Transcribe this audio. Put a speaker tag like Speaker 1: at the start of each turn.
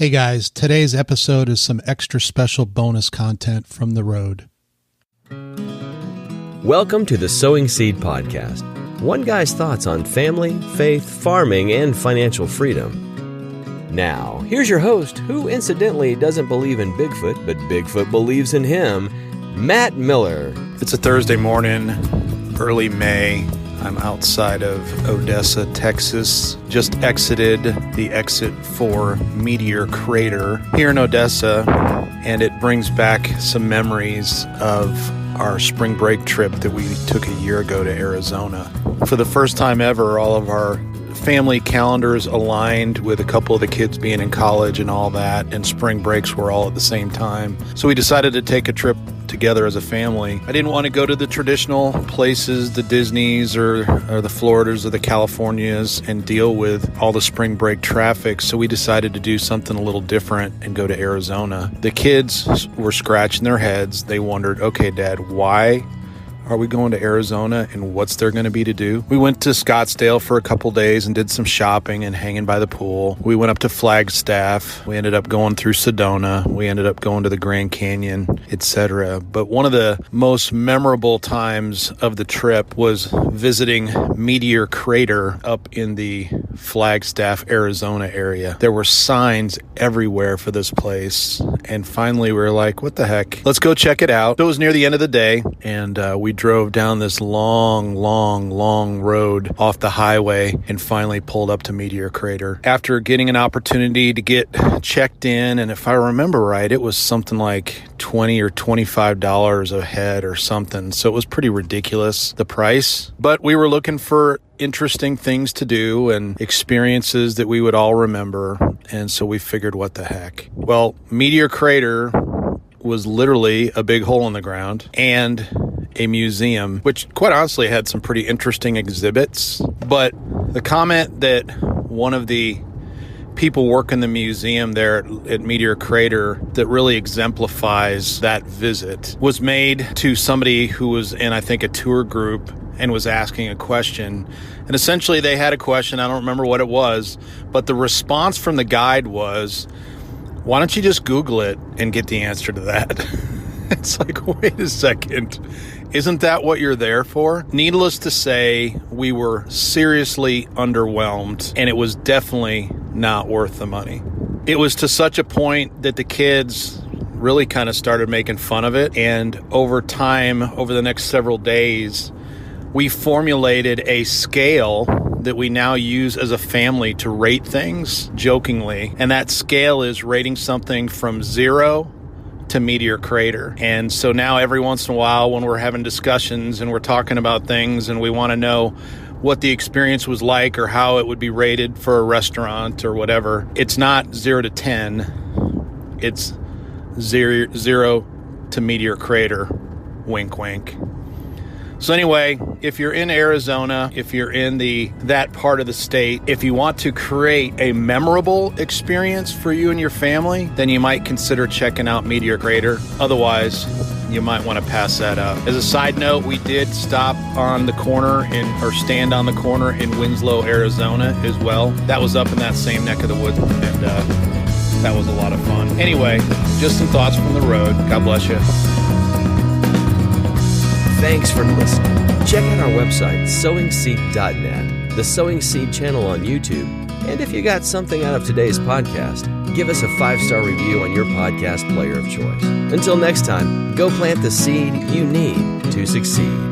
Speaker 1: Hey guys, today's episode is some extra special bonus content from the road.
Speaker 2: Welcome to the Sowing Seed Podcast. One guy's thoughts on family, faith, farming, and financial freedom. Now, here's your host, who incidentally doesn't believe in Bigfoot, but Bigfoot believes in him, Matt Miller.
Speaker 3: It's a Thursday morning, early May. I'm outside of Odessa, Texas. Just exited the exit for Meteor Crater here in Odessa, and it brings back some memories of our spring break trip that we took a year ago to Arizona. For the first time ever, all of our family calendars aligned with a couple of the kids being in college and all that, and spring breaks were all at the same time. So we decided to take a trip together as a family. I didn't want to go to the traditional places, the Disneys or the Floridas or the Californias, and deal with all the spring break traffic. So we decided to do something a little different and go to Arizona. The kids were scratching their heads. They wondered, okay, Dad, why are we going to Arizona and what's there going to be to do? We went to Scottsdale for a couple days and did some shopping and hanging by the pool. We went up to Flagstaff. We ended up going through Sedona. We ended up going to the Grand Canyon, etc. But one of the most memorable times of the trip was visiting Meteor Crater up in the Flagstaff, Arizona area. There were signs everywhere for this place. And finally we were like, what the heck? Let's go check it out. It was near the end of the day, and we drove down this long road off the highway and finally pulled up to Meteor Crater. After getting an opportunity to get checked in, and if I remember right, it was something like $20 or $25 a head or something. So it was pretty ridiculous, the price. But we were looking for interesting things to do and experiences that we would all remember. And so we figured, what the heck? Well, Meteor Crater was literally a big hole in the ground and a museum, which quite honestly had some pretty interesting exhibits. But the comment that one of the people working the museum there at Meteor Crater that really exemplifies that visit was made to somebody who was in, I think, a tour group and was asking a question. And essentially they had a question, I don't remember what it was, but the response from the guide was, why don't you just Google it and get the answer to that? It's like, wait a second. Isn't that what you're there for? Needless to say, we were seriously underwhelmed, and it was definitely not worth the money. It was to such a point that the kids really kind of started making fun of it. And over time, over the next several days, we formulated a scale that we now use as a family to rate things, jokingly. And that scale is rating something from 0 to Meteor Crater. And so now every once in a while when we're having discussions and we're talking about things and we want to know what the experience was like or how it would be rated for a restaurant or whatever, it's not 0 to 10, it's 0 to Meteor Crater, wink wink. So anyway, if you're in Arizona, if you're in that part of the state, if you want to create a memorable experience for you and your family, then you might consider checking out Meteor Crater. Otherwise, you might want to pass that up. As a side note, we did stop on the corner stand on the corner in Winslow, Arizona as well. That was up in that same neck of the woods, and that was a lot of fun. Anyway, just some thoughts from the road. God bless you.
Speaker 2: Thanks for listening. Check out our website, sowingseed.net, the Sowing Seed channel on YouTube, and if you got something out of today's podcast, give us a 5-star review on your podcast player of choice. Until next time, go plant the seed you need to succeed.